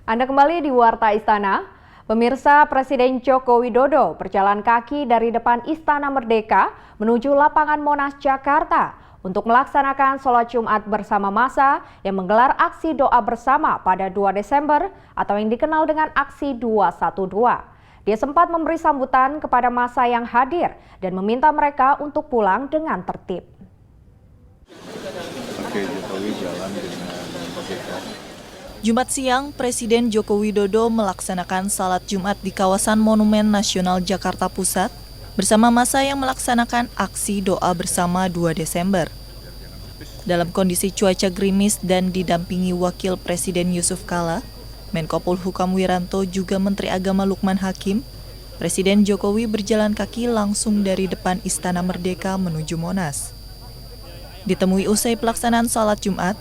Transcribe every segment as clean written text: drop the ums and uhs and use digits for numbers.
Anda kembali di Warta Istana. Pemirsa, Presiden Joko Widodo berjalan kaki dari depan Istana Merdeka menuju lapangan Monas, Jakarta untuk melaksanakan sholat Jumat bersama massa yang menggelar aksi doa bersama pada 2 Desember atau yang dikenal dengan aksi 212. Dia sempat memberi sambutan kepada massa yang hadir dan meminta mereka untuk pulang dengan tertib. Jokowi jalan dengan merdeka. Jumat siang, Presiden Joko Widodo melaksanakan salat Jumat di kawasan Monumen Nasional Jakarta Pusat bersama massa yang melaksanakan aksi doa bersama 2 Desember. Dalam kondisi cuaca gerimis dan didampingi Wakil Presiden Yusuf Kala, Menko Polhukam Wiranto juga Menteri Agama Lukman Hakim, Presiden Jokowi berjalan kaki langsung dari depan Istana Merdeka menuju Monas. Ditemui usai pelaksanaan salat Jumat,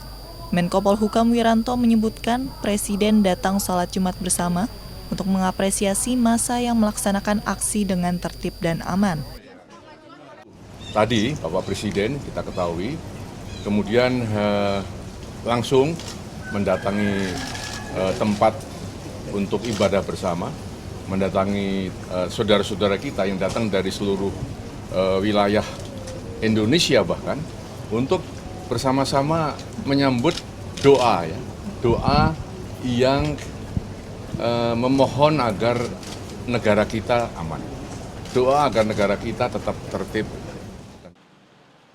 Menko Polhukam Wiranto menyebutkan Presiden datang salat Jumat bersama untuk mengapresiasi massa yang melaksanakan aksi dengan tertib dan aman. Tadi Bapak Presiden kita ketahui, kemudian langsung mendatangi tempat untuk ibadah bersama, mendatangi saudara-saudara kita yang datang dari seluruh wilayah Indonesia bahkan, untuk bersama-sama menyambut doa yang memohon agar negara kita aman. Doa agar negara kita tetap tertib.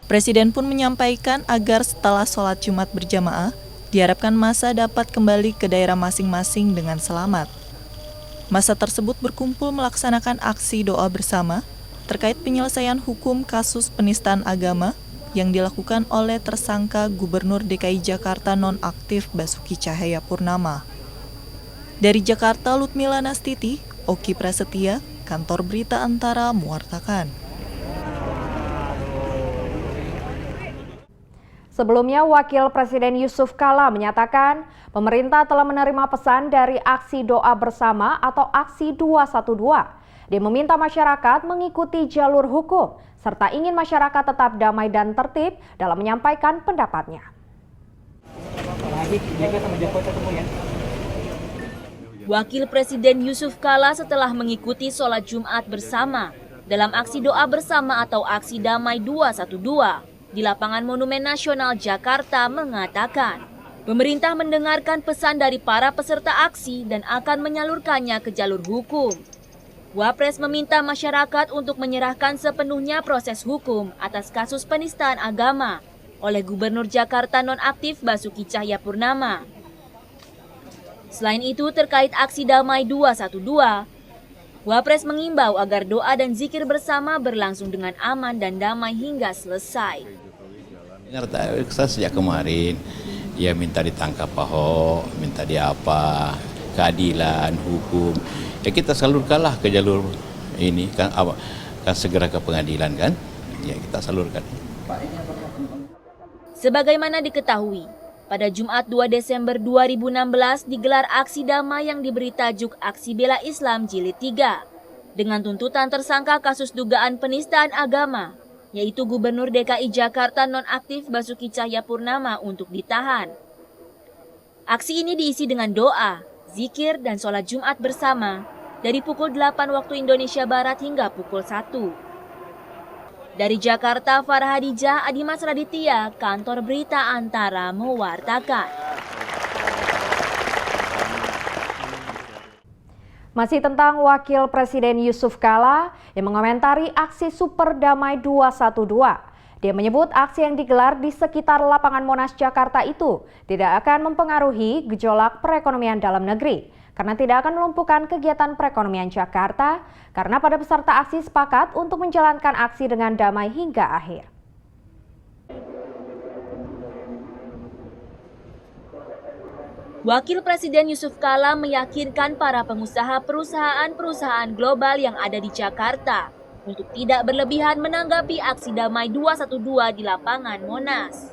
Presiden pun menyampaikan agar setelah sholat Jumat berjamaah, diharapkan massa dapat kembali ke daerah masing-masing dengan selamat. Massa tersebut berkumpul melaksanakan aksi doa bersama terkait penyelesaian hukum kasus penistaan agama yang dilakukan oleh tersangka Gubernur DKI Jakarta nonaktif Basuki Cahayapurnama. Dari Jakarta, Lutmila Nastiti, Oki Prasetya, Kantor Berita Antara mewartakan. Sebelumnya, Wakil Presiden Yusuf Kala menyatakan pemerintah telah menerima pesan dari aksi doa bersama atau aksi 212. Dia meminta masyarakat mengikuti jalur hukum, serta ingin masyarakat tetap damai dan tertib dalam menyampaikan pendapatnya. Wakil Presiden Yusuf Kala setelah mengikuti sholat Jumat bersama dalam aksi doa bersama atau aksi damai 212 di lapangan Monumen Nasional Jakarta mengatakan, pemerintah mendengarkan pesan dari para peserta aksi dan akan menyalurkannya ke jalur hukum. Wapres meminta masyarakat untuk menyerahkan sepenuhnya proses hukum atas kasus penistaan agama oleh Gubernur Jakarta nonaktif Basuki Cahayapurnama. Selain itu, terkait aksi damai 212, Wapres mengimbau agar doa dan zikir bersama berlangsung dengan aman dan damai hingga selesai. Saya sejak kemarin, ya minta ditangkap Ahok, minta dia apa, keadilan, hukum. Ya kita salurkanlah ke jalur ini, kan segera ke pengadilan kan, ya kita salurkan. Sebagaimana diketahui, pada Jumat 2 Desember 2016 digelar aksi damai yang diberi tajuk Aksi Bela Islam Jilid 3 dengan tuntutan tersangka kasus dugaan penistaan agama, yaitu Gubernur DKI Jakarta nonaktif Basuki Cahayapurnama untuk ditahan. Aksi ini diisi dengan doa, zikir, dan sholat Jumat bersama dari pukul 8 waktu Indonesia Barat hingga pukul 1. Dari Jakarta, Farah Hadijah, Adimas Raditya, Kantor Berita Antara mewartakan. Masih tentang Wakil Presiden Yusuf Kala yang mengomentari aksi Super Damai 212. Dia menyebut aksi yang digelar di sekitar lapangan Monas Jakarta itu tidak akan mempengaruhi gejolak perekonomian dalam negeri karena tidak akan melumpuhkan kegiatan perekonomian Jakarta karena pada peserta aksi sepakat untuk menjalankan aksi dengan damai hingga akhir. Wakil Presiden Yusuf Kala meyakinkan para pengusaha perusahaan global yang ada di Jakarta untuk tidak berlebihan menanggapi aksi damai 212 di lapangan Monas.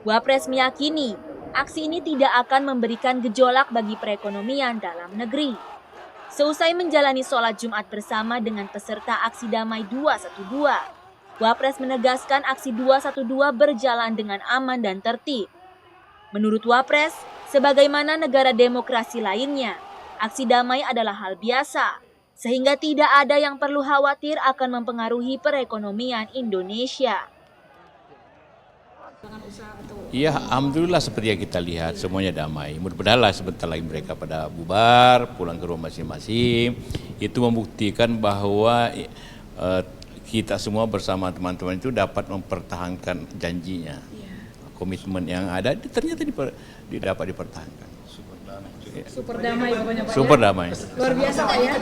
Wapres meyakini aksi ini tidak akan memberikan gejolak bagi perekonomian dalam negeri. Seusai menjalani sholat Jumat bersama dengan peserta aksi damai 212, Wapres menegaskan aksi 212 berjalan dengan aman dan tertib. Menurut Wapres, Sebagaimana negara demokrasi lainnya, aksi damai adalah hal biasa, sehingga tidak ada yang perlu khawatir akan mempengaruhi perekonomian Indonesia. Ya, alhamdulillah seperti yang kita lihat semuanya damai. Mudah-mudahan sebentar lagi mereka pada bubar, pulang ke rumah masing-masing. Itu membuktikan bahwa kita semua bersama teman-teman itu dapat mempertahankan janjinya. Komitmen yang ada ternyata dapat dipertahankan. Super damai pokoknya Pak. Super damai. Luar biasa Pak ya.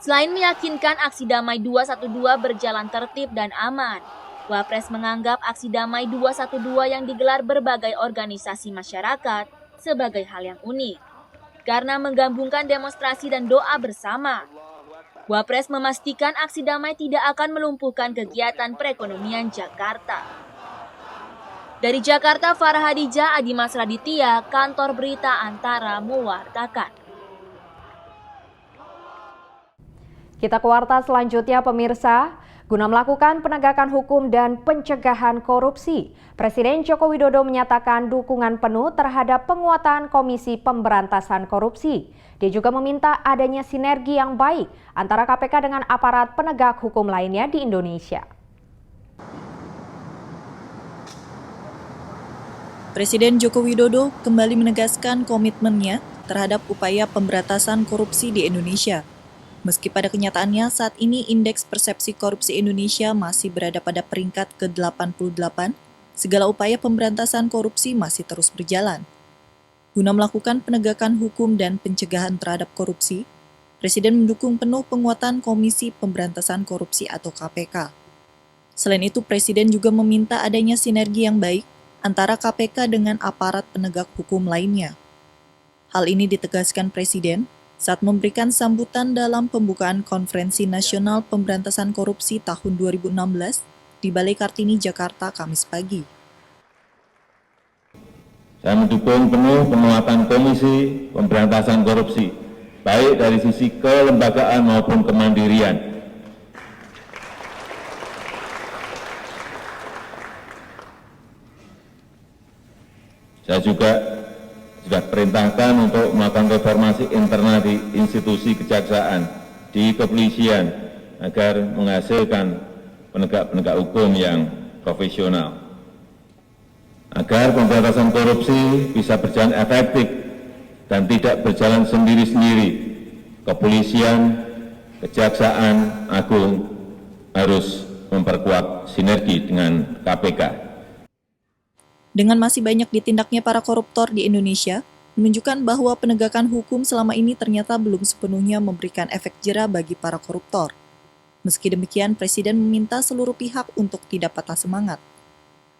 Selain meyakinkan aksi damai 212 berjalan tertib dan aman, Wapres menganggap aksi damai 212 yang digelar berbagai organisasi masyarakat sebagai hal yang unik, karena menggabungkan demonstrasi dan doa bersama. Wapres memastikan aksi damai tidak akan melumpuhkan kegiatan perekonomian Jakarta. Dari Jakarta, Farah Hadijah, Adimas Raditya, Kantor Berita Antara mewartakan. Kita ke warta selanjutnya, pemirsa. Guna melakukan penegakan hukum dan pencegahan korupsi, Presiden Joko Widodo menyatakan dukungan penuh terhadap penguatan Komisi Pemberantasan Korupsi. Dia juga meminta adanya sinergi yang baik antara KPK dengan aparat penegak hukum lainnya di Indonesia. Presiden Joko Widodo kembali menegaskan komitmennya terhadap upaya pemberantasan korupsi di Indonesia. Meski pada kenyataannya saat ini indeks persepsi korupsi Indonesia masih berada pada peringkat ke-88, segala upaya pemberantasan korupsi masih terus berjalan. Guna melakukan penegakan hukum dan pencegahan terhadap korupsi, Presiden mendukung penuh penguatan Komisi Pemberantasan Korupsi atau KPK. Selain itu, Presiden juga meminta adanya sinergi yang baik antara KPK dengan aparat penegak hukum lainnya. Hal ini ditegaskan Presiden saat memberikan sambutan dalam pembukaan Konferensi Nasional Pemberantasan Korupsi tahun 2016 di Balai Kartini, Jakarta, Kamis pagi. Saya mendukung penuh penguatan Komisi Pemberantasan Korupsi, baik dari sisi kelembagaan maupun kemandirian. Saya juga sudah perintahkan untuk melakukan reformasi internal di institusi kejaksaan, di kepolisian, agar menghasilkan penegak-penegak hukum yang profesional. Agar pemberantasan korupsi bisa berjalan efektif dan tidak berjalan sendiri-sendiri, kepolisian, kejaksaan agung harus memperkuat sinergi dengan KPK. Dengan masih banyak ditindaknya para koruptor di Indonesia, menunjukkan bahwa penegakan hukum selama ini ternyata belum sepenuhnya memberikan efek jera bagi para koruptor. Meski demikian, Presiden meminta seluruh pihak untuk tidak patah semangat.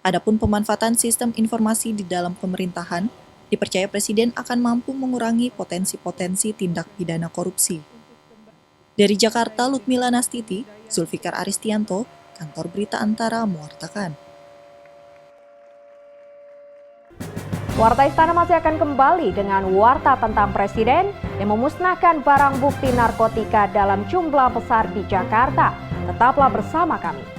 Adapun pemanfaatan sistem informasi di dalam pemerintahan, dipercaya Presiden akan mampu mengurangi potensi-potensi tindak pidana korupsi. Dari Jakarta, Lutmila Nastiti, Zulfikar Aristianto, Kantor Berita Antara mewartakan. Warta Istana masih akan kembali dengan warta tentang Presiden yang memusnahkan barang bukti narkotika dalam jumlah besar di Jakarta. Tetaplah bersama kami.